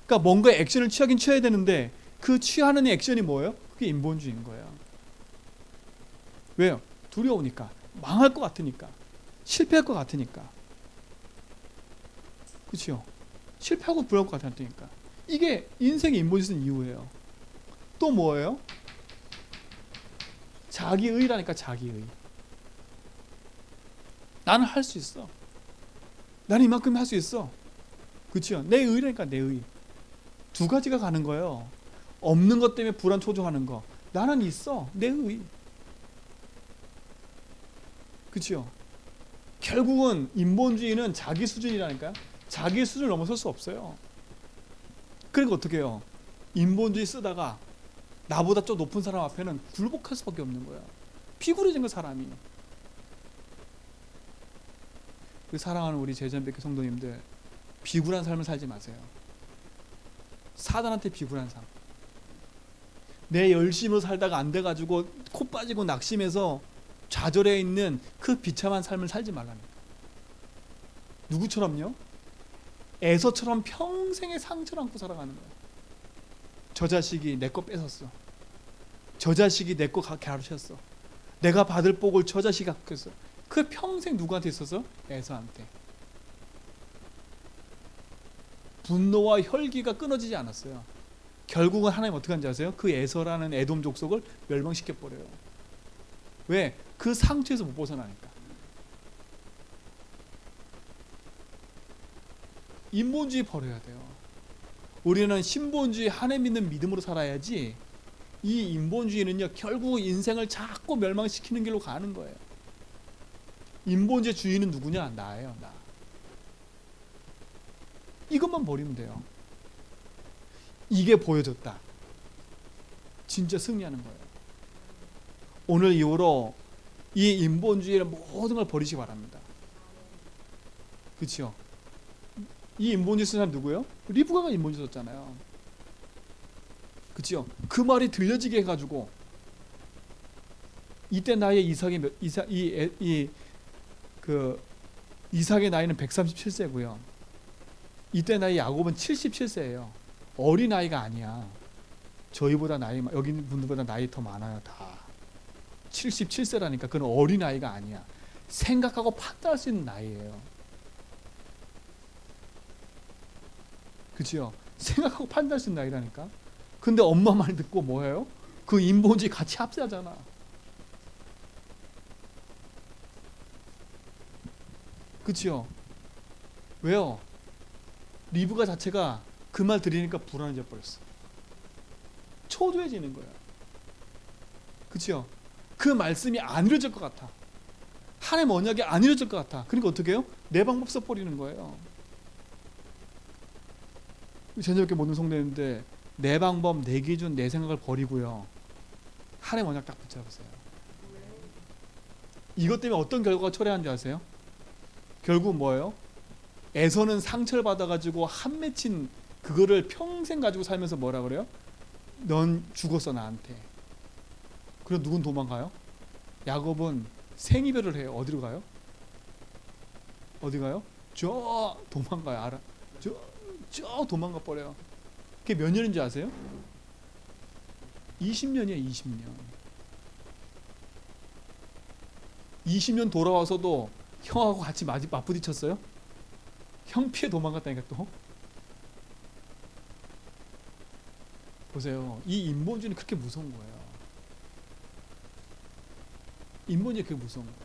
그러니까 뭔가 액션을 취하긴 취해야 되는데 그 취하는 액션이 뭐예요? 그게 인본주의인 거예요. 왜요? 두려우니까, 망할 것 같으니까, 실패할 것 같으니까. 그렇죠? 실패하고 불안할 것 같으니까. 이게 인생의 인본주의 쓴 이유예요. 또 뭐예요? 자기의라니까. 자기의. 나는 할 수 있어. 나는 이만큼 할 수 있어. 그렇죠? 내 의라니까. 내 의. 두 가지가 가는 거예요. 없는 것 때문에 불안 초조하는 거. 나는 있어. 내 의. 그렇죠? 결국은 인본주의는 자기 수준이라니까요. 자기 수준을 넘어설 수 없어요. 그러니까 어떻게 해요? 인본주의 쓰다가 나보다 좀 높은 사람 앞에는 굴복할 수밖에 없는 거야. 피곤해진 거 사람이. 그 사랑하는 우리 제전백교 성도님들, 비굴한 삶을 살지 마세요. 사단한테 비굴한 삶. 내 열심으로 살다가 안 돼가지고 코 빠지고 낙심해서 좌절해 있는 그 비참한 삶을 살지 말라니까. 누구처럼요? 에서처럼 평생의 상처를 안고 살아가는 거야. 저 자식이 내 거 뺏었어. 저 자식이 내 거 가르쳤어. 내가 받을 복을 저 자식이 갖고 있어. 그 평생 누구한테 있어서? 에서한테. 분노와 혈기가 끊어지지 않았어요. 결국은 하나님 어떻게 하는지 아세요? 그 에서라는 에돔 족속을 멸망시켜 버려요. 왜? 그 상처에서 못 벗어나니까. 인본주의 버려야 돼요. 우리는 신본주의, 하나님 믿는 믿음으로 살아야지. 이 인본주의는요, 결국 인생을 자꾸 멸망시키는 길로 가는 거예요. 인본주의 주인은 누구냐? 나예요. 나. 이것만 버리면 돼요. 이게 보여줬다. 진짜 승리하는 거예요. 오늘 이후로 이 인본주의의 모든 걸 버리시기 바랍니다. 그렇죠? 이 인본주의 쓴 사람 누구예요? 리브가가 인본주의 썼잖아요. 그렇죠? 그 말이 들려지게 해가지고 이때 나이에 이삭의 나이는 137세고요. 이때 나이 야곱은 77세예요. 어린 나이가 아니야. 저희보다 여기 있는 분들보다 나이 더 많아요. 다 77세라니까. 그건 어린 나이가 아니야. 생각하고 판단할 수 있는 나이예요. 그치요? 생각하고 판단할 수 있는 나이라니까. 근데 엄마 말 듣고 뭐예요? 그 인본주의 같이 합세하잖아. 그치요? 왜요? 리브가 자체가 그 말 들으니까 불안해져 버렸어. 초조해지는 거야. 그치요? 그 말씀이 안 이루어질 것 같아. 하나님 언약이 안 이루어질 것 같아. 그러니까 어떻게 해요? 내 방법 써버리는 거예요. 저녁에 모든 성도님들, 내 방법, 내 기준, 내 생각을 버리고요, 하나님 언약 딱 붙잡으세요. 이것 때문에 어떤 결과가 초래한 줄 아세요? 결국 뭐예요? 에서는 상처를 받아가지고 한 맺힌 그거를 평생 가지고 살면서 뭐라 그래요? 넌 죽었어 나한테. 그리고 누군 도망가요? 야곱은 생이별을 해요. 어디로 가요? 어디 가요? 저 도망가요. 알아? 저 도망가 버려요. 그게 몇 년인지 아세요? 20년이에요. 20년. 20년 돌아와서도 형하고 같이 맞부딪혔어요? 형 피해 도망갔다니까 또. 보세요. 이 인본주의는 그렇게 무서운 거예요. 인본주의 그게 무서운 거예요.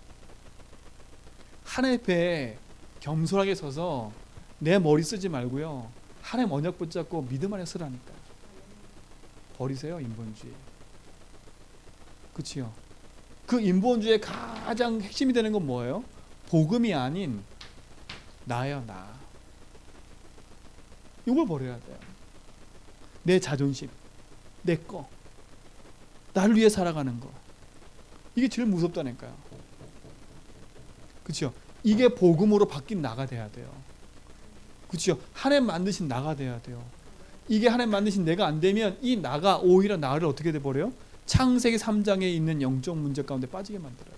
하나님 앞에 겸손하게 서서 내 머리 쓰지 말고요, 하나님 언약 붙잡고 믿음 안에 서라니까. 버리세요 인본주의. 그치요? 그 인본주의의 가장 핵심이 되는 건 뭐예요? 복음이 아닌 나예요. 나. 이걸 버려야 돼요. 내 자존심, 내 거, 나를 위해 살아가는 거. 이게 제일 무섭다니까요. 그렇죠? 이게 복음으로 바뀐 나가 돼야 돼요. 그렇죠? 하나님 만드신 나가 돼야 돼요. 이게 하나님 만드신 내가 안 되면 이 나가 오히려 나를 어떻게 돼 버려요? 창세기 3장에 있는 영적 문제 가운데 빠지게 만들어요.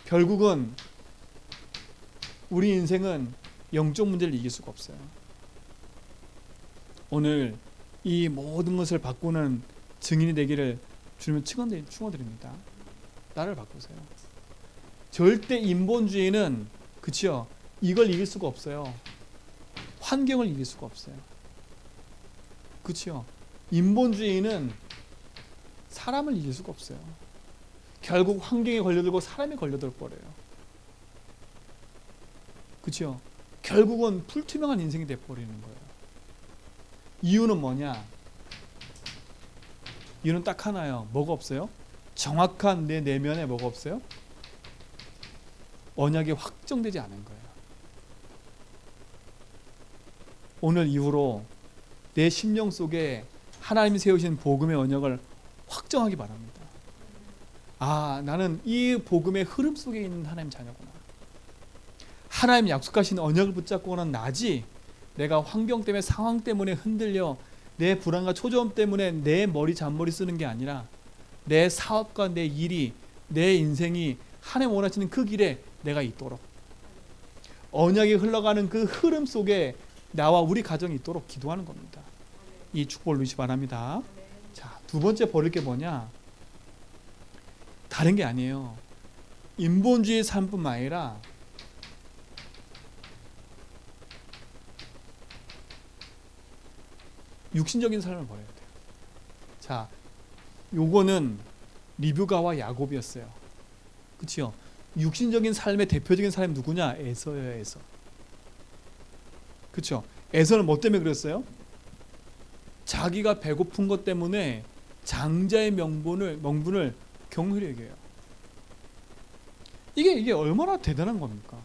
결국은 우리 인생은 영적 문제를 이길 수가 없어요. 오늘 이 모든 것을 바꾸는 증인이 되기를 주님은 축원드립니다. 나를 바꾸세요. 절대 인본주의는, 그치요, 이걸 이길 수가 없어요. 환경을 이길 수가 없어요. 그렇죠? 인본주의는 사람을 이길 수가 없어요. 결국 환경에 걸려들고 사람이 걸려들 버려요. 그렇죠? 결국은 불투명한 인생이 돼버리는 거예요. 이유는 뭐냐? 이유는 딱 하나요. 뭐가 없어요? 정확한 내 내면에 뭐가 없어요? 언약이 확정되지 않은 거예요. 오늘 이후로 내 심령 속에 하나님이 세우신 복음의 언약을 확정하기 바랍니다. 아, 나는 이 복음의 흐름 속에 있는 하나님 자녀구나. 하나님 약속하신 언약을 붙잡고는 나지 내가 환경 때문에 상황 때문에 흔들려 내 불안과 초조함 때문에 내 머리 잔머리 쓰는 게 아니라 내 사업과 내 일이 내 인생이 하나님 원하시는 그 길에 내가 있도록 언약이 흘러가는 그 흐름 속에 나와 우리 가정이 있도록 기도하는 겁니다. 이 축복을 누리시 바랍니다. 자, 두 번째 버릴 게 뭐냐? 다른 게 아니에요. 인본주의 삶뿐만 아니라 육신적인 삶을 버려야 돼요. 자, 요거는 리브가와 야곱이었어요. 그렇죠? 육신적인 삶의 대표적인 사람이 누구냐? 에서예요, 에서. 그렇죠? 에서는 뭐 때문에 그랬어요? 자기가 배고픈 것 때문에 장자의 명분을 경홀히 여겨요. 이게 얼마나 대단한 겁니까?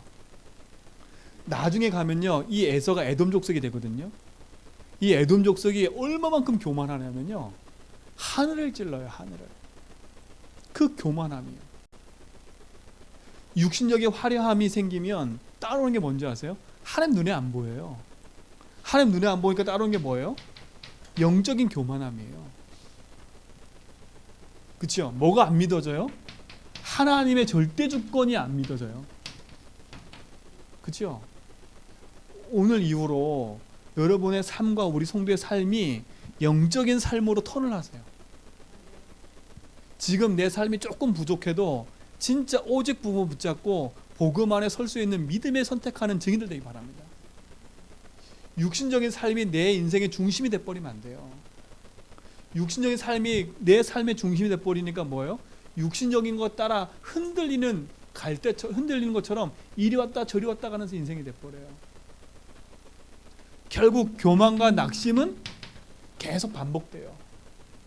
나중에 가면요, 이 에서가 에돔 족속이 되거든요. 이 에돔 족속이 얼마만큼 교만하냐면요, 하늘을 찔러요, 하늘을. 그 교만함이에요. 육신적인 화려함이 생기면 따라오는 게 뭔지 아세요? 하나님 눈에 안 보여요. 하나님 눈에 안 보니까 따라오는 게 뭐예요? 영적인 교만함이에요. 그렇죠? 뭐가 안 믿어져요? 하나님의 절대 주권이 안 믿어져요. 그렇죠? 오늘 이후로 여러분의 삶과 우리 성도의 삶이 영적인 삶으로 턴을 하세요. 지금 내 삶이 조금 부족해도 진짜 오직 부분 붙잡고 복음 안에 설 수 있는 믿음에 선택하는 증인들 되기 바랍니다. 육신적인 삶이 내 인생의 중심이 돼버리면 안 돼요. 육신적인 삶이 내 삶의 중심이 돼버리니까 뭐예요? 육신적인 것 따라 흔들리는 흔들리는 것처럼 이리 왔다 저리 왔다 가는 인생이 돼버려요. 결국 교만과 낙심은 계속 반복돼요.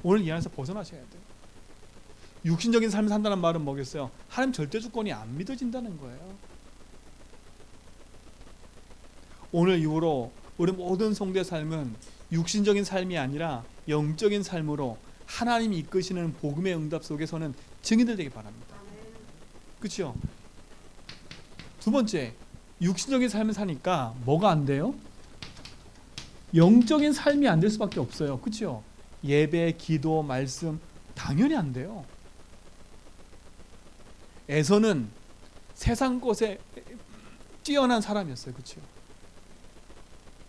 오늘 이 안에서 벗어나셔야 돼요. 육신적인 삶을 산다는 말은 뭐겠어요? 하나님 절대 주권이 안 믿어진다는 거예요. 오늘 이후로 우리 모든 성도의 삶은 육신적인 삶이 아니라 영적인 삶으로 하나님이 이끄시는 복음의 응답 속에서는 증인들 되기 바랍니다. 그렇죠? 두 번째, 육신적인 삶을 사니까 뭐가 안 돼요? 영적인 삶이 안 될 수밖에 없어요. 그렇죠? 예배, 기도, 말씀 당연히 안 돼요. 에서는 세상 것에 뛰어난 사람이었어요. 그렇죠?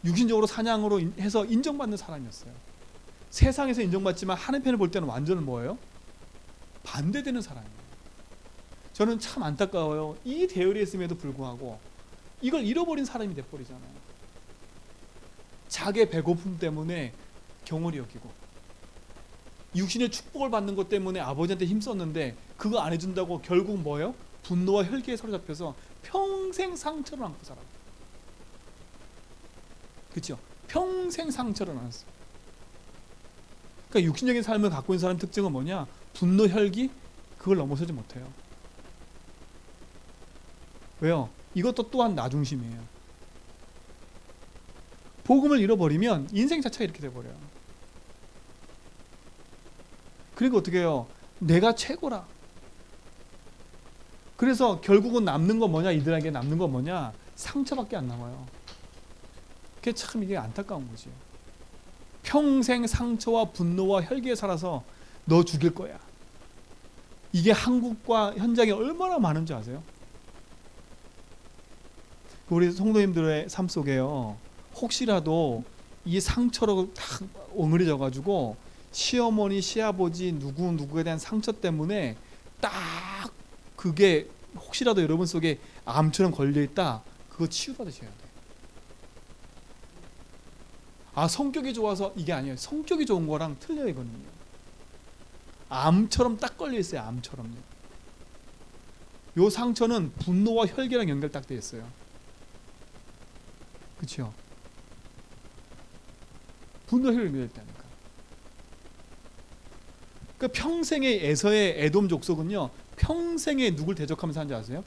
육신적으로 사냥으로 해서 인정받는 사람이었어요. 세상에서 인정받지만 하나님 편을 볼 때는 완전 뭐예요? 반대되는 사람이에요. 저는 참 안타까워요. 이 대열이 있음에도 불구하고 이걸 잃어버린 사람이 돼버리잖아요. 자기의 배고픔 때문에 경홀히 여기고 육신의 축복을 받는 것 때문에 아버지한테 힘썼는데 그거 안 해준다고 결국 뭐예요? 분노와 혈기에 사로잡혀서 평생 상처를 안고 살아요. 그렇죠? 평생 상처를 안았어요. 그러니까 육신적인 삶을 갖고 있는 사람 특징은 뭐냐? 분노, 혈기 그걸 넘어서지 못해요. 왜요? 이것도 또한 나 중심이에요. 복음을 잃어버리면 인생 자체가 이렇게 돼버려요. 그리고 어떻게 해요? 내가 최고라. 그래서 결국은 남는 건 뭐냐? 이들에게 남는 건 뭐냐? 상처밖에 안 남아요. 그게 참 이게 안타까운 거지. 평생 상처와 분노와 혈기에 살아서 너 죽일 거야. 이게 한국과 현장에 얼마나 많은지 아세요? 우리 성도님들의 삶 속에요. 혹시라도 이 상처로 딱 옹을해져 가지고 시어머니, 시아버지 누구에 대한 상처 때문에 딱 그게 혹시라도 여러분 속에 암처럼 걸려있다. 그거 치유받으셔야 돼요. 아, 성격이 좋아서 이게 아니에요. 성격이 좋은 거랑 틀려요, 이거는요. 암처럼 딱 걸려 있어요. 암처럼요. 요 상처는 분노와 혈기랑 연결 딱 돼 있어요. 그렇죠? 분노 혈기 연결됐다니까. 그러니까 평생의 에서의 에돔 족속은요, 평생에 누굴 대적하면서 사는지 아세요?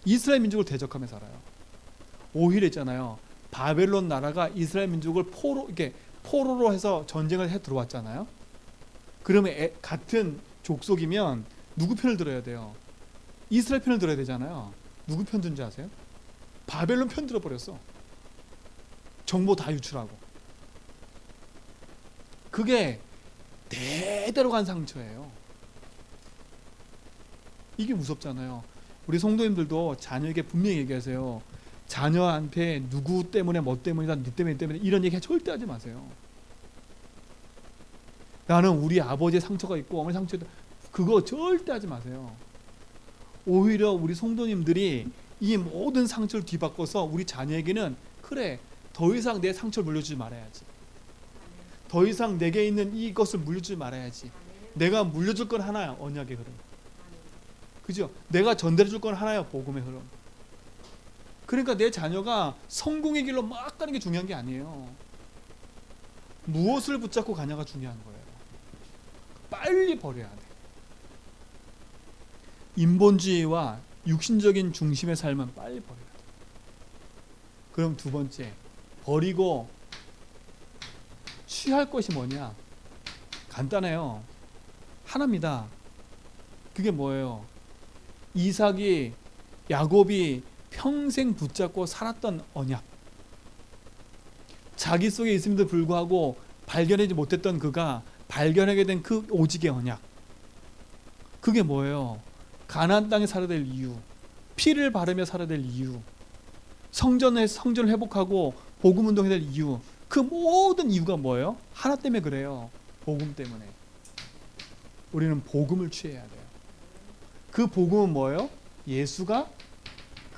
이스라엘 민족을 대적하면서 살아요. 오히려 있잖아요. 바벨론 나라가 이스라엘 민족을 포로로 해서 전쟁을 해 들어왔잖아요. 그러면 같은 족속이면 누구 편을 들어야 돼요? 이스라엘 편을 들어야 되잖아요. 누구 편 든지 아세요? 바벨론 편 들어버렸어. 정보 다 유출하고. 그게 대대로 간 상처예요. 이게 무섭잖아요. 우리 성도님들도 자녀에게 분명히 얘기하세요. 자녀한테 누구 때문에 뭐 때문이다, 네 때문에 이런 얘기 절대 하지 마세요. 나는 우리 아버지의 상처가 있고 어머니 상처도, 그거 절대 하지 마세요. 오히려 우리 성도님들이 이 모든 상처를 뒤바꿔서 우리 자녀에게는, 그래, 더 이상 내 상처를 물려주지 말아야지. 더 이상 내게 있는 이것을 물려주지 말아야지. 내가 물려줄 건 하나야, 언약의 흐름. 그죠? 내가 전달해 줄 건 하나야, 복음의 흐름. 그러니까 내 자녀가 성공의 길로 막 가는 게 중요한 게 아니에요. 무엇을 붙잡고 가냐가 중요한 거예요. 빨리 버려야 돼. 인본주의와 육신적인 중심의 삶은 빨리 버려야 돼. 그럼 두 번째, 버리고 취할 것이 뭐냐? 간단해요. 하나입니다. 그게 뭐예요? 이삭이, 야곱이 평생 붙잡고 살았던 언약. 자기 속에 있음에도 불구하고 발견하지 못했던 그가 발견하게 된 그 오직의 언약. 그게 뭐예요? 가나안 땅에 살아야 될 이유, 피를 바르며 살아야 될 이유, 성전을 회복하고 복음 운동해야 될 이유, 그 모든 이유가 뭐예요? 하나 때문에 그래요. 복음 때문에. 우리는 복음을 취해야 돼요. 그 복음은 뭐예요? 예수가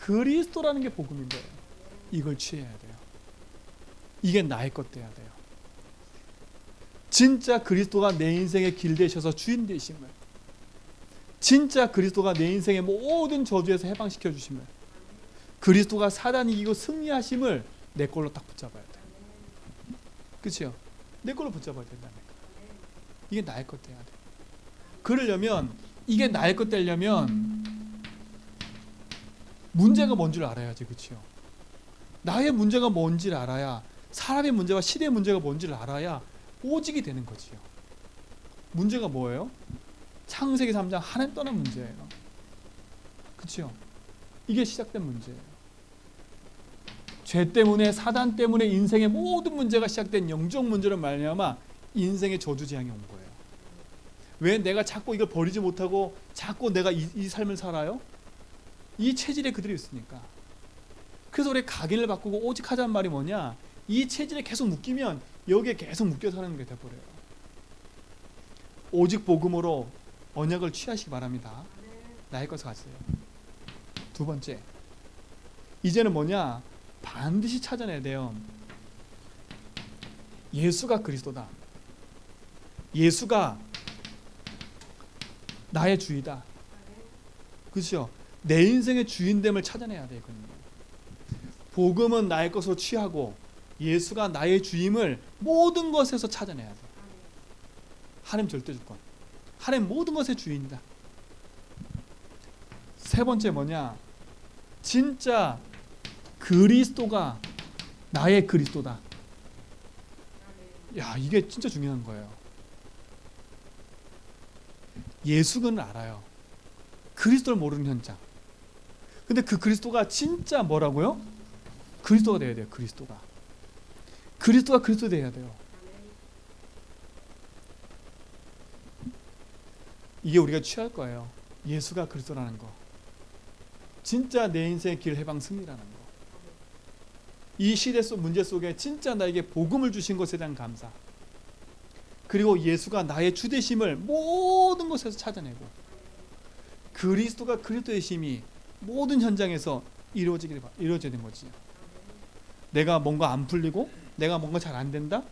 그리스도라는 게 복음인 거예요. 이걸 취해야 돼요. 이게 나의 것 돼야 돼요. 진짜 그리스도가 내 인생의 길 되셔서 주인 되심을, 진짜 그리스도가 내 인생의 모든 저주에서 해방시켜 주심을, 그리스도가 사단 이기고 승리하심을 내 걸로 딱 붙잡아야 돼. 그렇죠? 내 걸로 붙잡아야 된다니까. 이게 나의 것 돼야 돼. 그러려면, 이게 나의 것 되려면 문제가 뭔지를 알아야지. 그렇죠? 나의 문제가 뭔지를 알아야, 사람의 문제와 시대의 문제가 뭔지를 알아야 오직이 되는 거지요. 문제가 뭐예요? 창세기 3장 하나님 떠난 문제예요. 그렇죠? 이게 시작된 문제예요. 죄 때문에, 사단 때문에 인생의 모든 문제가 시작된 영적 문제로 말미암아 인생의 저주 재앙이 온 거예요. 왜 내가 자꾸 이걸 버리지 못하고 자꾸 내가 이 삶을 살아요? 이 체질에 그대로 있으니까. 그래서 우리 각인을 바꾸고 오직 하자는 말이 뭐냐? 이 체질에 계속 묶이면 여기에 계속 묶여 사는 게 돼버려요. 오직 복음으로 언약을 취하시기 바랍니다. 나의 것을 가지세요. 두 번째, 이제는 뭐냐? 반드시 찾아내야 돼요. 예수가 그리스도다. 예수가 나의 주이다. 그렇죠? 내 인생의 주인됨을 찾아내야 돼요. 복음은 나의 것으로 취하고 예수가 나의 주임을 모든 것에서 찾아내야 돼. 하나님 절대주권. 하나님 모든 것의 주인이다. 세 번째 뭐냐? 진짜 그리스도가 나의 그리스도다. 야, 이게 진짜 중요한 거예요. 예수는 알아요. 그리스도를 모르는 현장. 근데 그 그리스도가 진짜 뭐라고요? 그리스도가 돼야 돼요. 그리스도가 그리스도 돼야 돼요. 이게 우리가 취할 거예요. 예수가 그리스도라는 거. 진짜 내 인생의 길 해방 승리라는 거. 이 시대 속 문제 속에 진짜 나에게 복음을 주신 것에 대한 감사. 그리고 예수가 나의 주되심을 모든 것에서 찾아내고 그리스도가 그리스도의 힘이 모든 현장에서 이루어져야 되는 거지. 내가 뭔가 안 풀리고 내가 뭔가 잘 안 된다?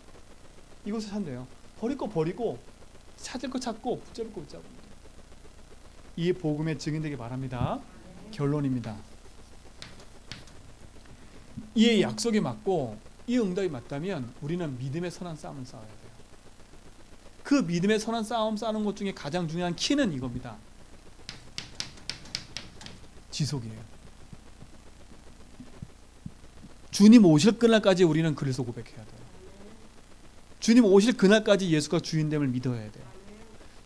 이것을 찾네요. 버릴 거 버리고 찾을 거 찾고 붙잡을 거 붙잡고. 이 복음에 증인되기 바랍니다. 결론입니다. 이 약속이 맞고 이 응답이 맞다면 우리는 믿음의 선한 싸움을 싸워야 돼요. 그 믿음의 선한 싸움 싸는 것 중에 가장 중요한 키는 이겁니다. 지속이에요. 주님 오실 그날까지 우리는 그래서 고백해야 돼요. 주님 오실 그날까지 예수가 주인됨을 믿어야 돼요.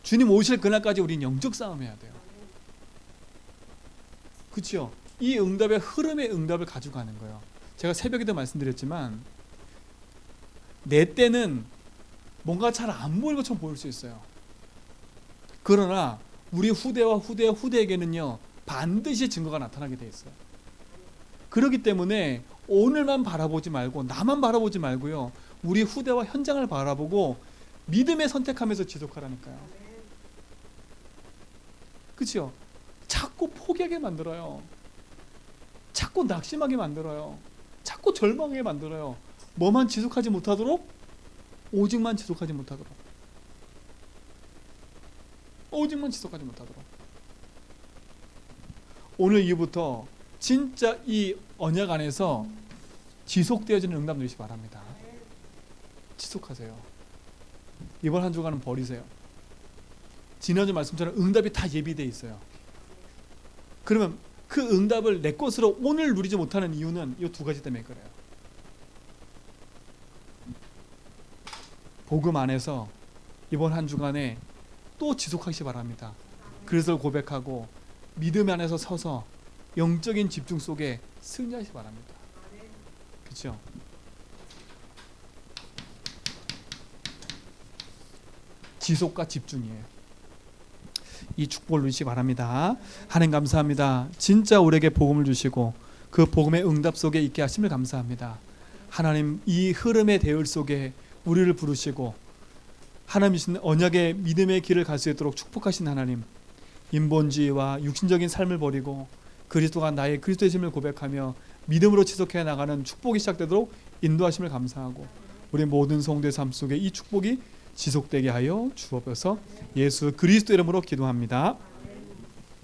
주님 오실 그날까지 우리는 영적 싸움해야 돼요. 그렇죠? 이 응답의 흐름의 응답을 가지고 가는 거예요. 제가 새벽에도 말씀드렸지만 내 때는 뭔가 잘 안 보일 것처럼 보일 수 있어요. 그러나 우리 후대와 후대의 후대에게는요 반드시 증거가 나타나게 돼 있어요. 그렇기 때문에 오늘만 바라보지 말고 나만 바라보지 말고요 우리 후대와 현장을 바라보고 믿음의 선택하면서 지속하라니까요. 그렇죠? 자꾸 포기하게 만들어요. 자꾸 낙심하게 만들어요. 자꾸 절망하게 만들어요. 뭐만 지속하지 못하도록? 오직만 지속하지 못하도록. 오직만 지속하지 못하도록. 오늘 이후부터 진짜 이 언약 안에서 지속되어지는 응답 누리시기 바랍니다. 지속하세요. 이번 한 주간은 버리세요. 지난주 말씀처럼 응답이 다 예비되어 있어요. 그러면 그 응답을 내 것으로 오늘 누리지 못하는 이유는 이 두 가지 때문에 그래요. 복음 안에서 이번 한 주간에 또 지속하시기 바랍니다. 그것을 고백하고 믿음 안에서 서서 영적인 집중 속에 승리하시기 바랍니다. 그렇죠? 지속과 집중이에요. 이 축복을 누리시기 바랍니다. 하나님 감사합니다. 진짜 우리에게 복음을 주시고 그 복음의 응답 속에 있게 하심을 감사합니다. 하나님 이 흐름의 대열 속에 우리를 부르시고 하나님 주신 언약의 믿음의 길을 갈 수 있도록 축복하신 하나님, 인본주의와 육신적인 삶을 버리고 그리스도가 나의 그리스도의 힘을 고백하며 믿음으로 지속해 나가는 축복이 시작되도록 인도하심을 감사하고 우리 모든 성도의 삶 속에 이 축복이 지속되게 하여 주옵소서. 예수 그리스도 이름으로 기도합니다.